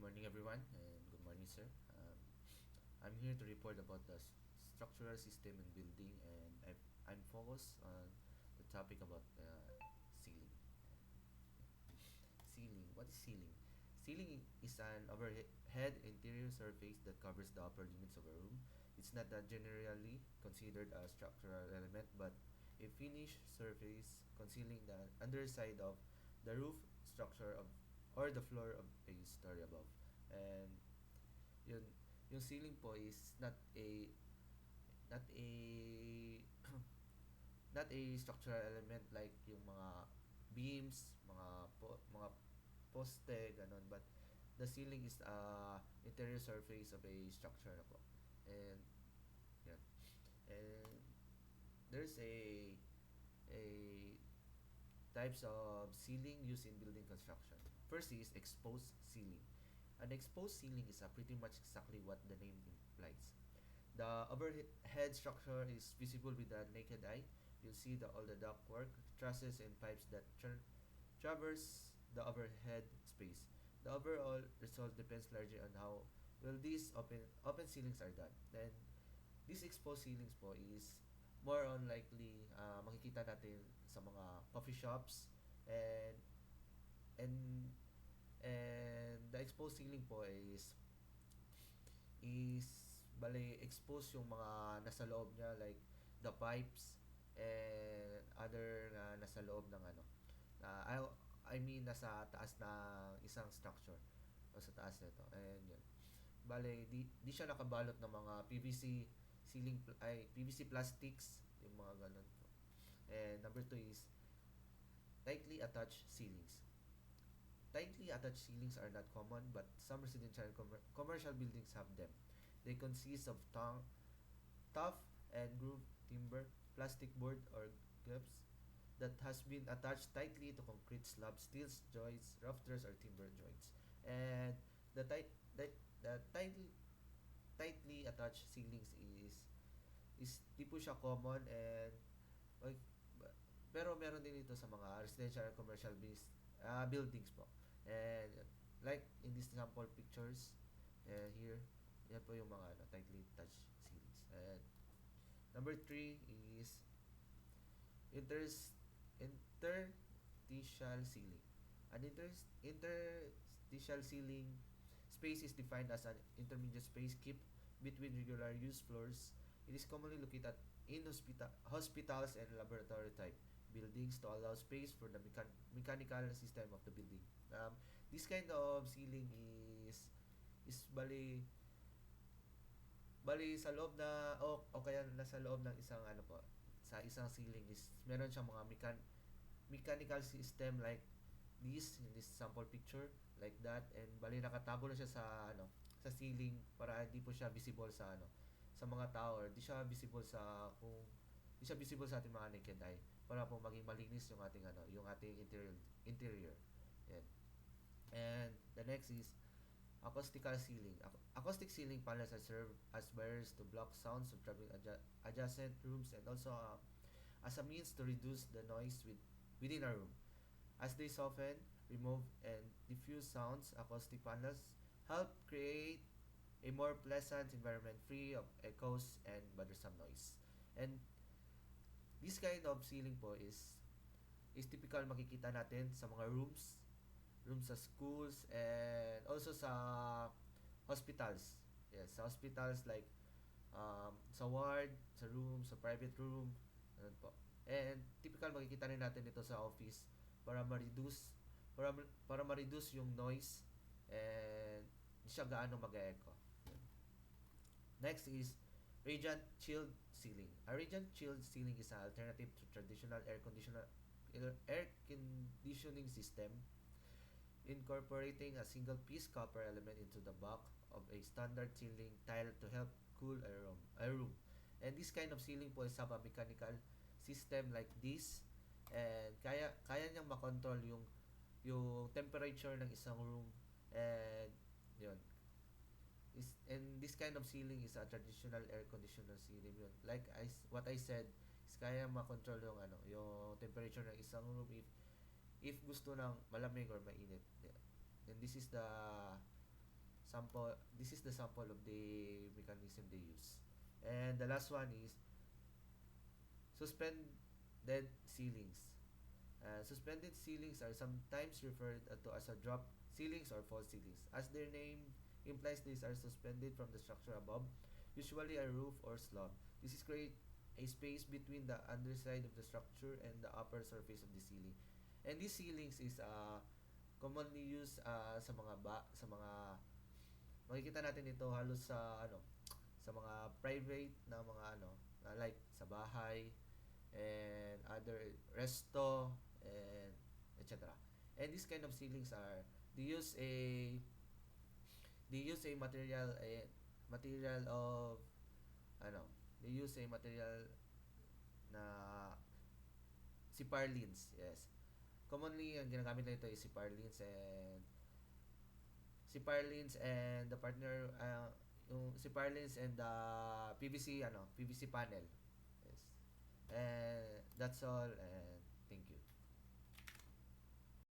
morning, everyone, and good morning, sir. I'm here to report about the structural system in building, and I'm focused on the topic about ceiling. Ceiling. What is ceiling? Ceiling is an overhead interior surface that covers the upper limits of a room. It's not that generally considered a structural element, but a finished surface concealing the underside of the roof structure of or the floor of a story above. And yun, yung ceiling po is not a not a structural element like yung mga beams, mga poste, ganun. But the ceiling is a interior surface of a structure na po. And yeah. And there's a types of ceiling used in building construction. First is exposed ceiling. An exposed ceiling is pretty much exactly what the name implies. The overhead structure is visible with the naked eye. You'll see all the ductwork, trusses, and pipes that traverse the overhead space. The overall result depends largely on how well these open ceilings are done. Then, these exposed ceilings po is more on likely makikita natin sa mga coffee shops and and and the exposed ceiling po is bale expose yung mga nasa loob niya like the pipes and other na nasa loob ng ano na I mean nasa taas ng isang structure o sa taas nito and yun bale di siya nakabalot ng mga PVC plastics yung mga ganun po. And number two is tightly attached ceilings. Tightly attached ceilings are not common, but some residential and commercial buildings have them. They consist of tough and grooved timber, plastic board, or grips that has been attached tightly to concrete slabs, steel joints, rafters, or timber joints. And the tight the tightly attached ceilings is di po siya common and like, pero meron din ito sa mga residential and commercial buildings po. And like in this sample pictures here, yan po yung mga tightly attached ceilings. And number three is interstitial ceiling. An interstitial ceiling space is defined as an intermediate space kept between regular use floors. It is commonly located in hospitals and laboratory type buildings to allow space for the mechanical system of the building. This kind of ceiling is bali sa loob na o kaya nasa loob ng isang ano po sa isang ceiling is meron siyang mga mechanical system like this in this sample picture like that and bali nakatago na siya sa sa ceiling para hindi po siya visible sa sa mga tao or di siya visible sa ating mga naked eye para po maging malinis yung ating yung ating interior. Yan. And the next is acoustical ceiling. Acoustic ceiling panels are served as barriers to block sounds of traveling adjacent rooms and also as a means to reduce the noise within a room. As they soften, remove, and diffuse sounds, acoustic panels help create a more pleasant environment free of echoes and bothersome noise. And this kind of ceiling po is typical makikita natin sa mga rooms sa schools and also sa hospitals. Yes, sa hospitals like sa ward, sa room, sa private room, ganun po. And typical makikita rin natin ito sa office para ma-reduce para ma-reduce yung noise and hindi siya gaano mag-echo. Next is radiant chilled ceiling. A radiant chilled ceiling is an alternative to traditional air conditioning system incorporating a single piece copper element into the back of a standard ceiling tile to help cool a room. And this kind of ceiling po is have a mechanical system like this and kaya niyang makontrol yung temperature ng isang room and yun and this kind of ceiling is a traditional air conditioner ceiling yun like what I said is kaya makontrol yung yung temperature ng isang room if gusto ng malamig or mainit. Yeah. And this is the sample of the mechanism they use. And the last one is suspended ceilings. Suspended ceilings are sometimes referred to as a drop ceilings or false ceilings. As their name implies, these are suspended from the structure above, usually a roof or slab. This is create a space between the underside of the structure and the upper surface of the ceiling. And these ceilings is commonly used sa mga makikita natin ito halos sa mga private na mga like sa bahay and other resto and etc. And these kind of ceilings are they use a material of ano they use a material na si Parlins, yes. Commonly ang ginagamit nito is si Parlins and the partner yung si Parlins and the PVC PVC panel. Yes. And that's all. And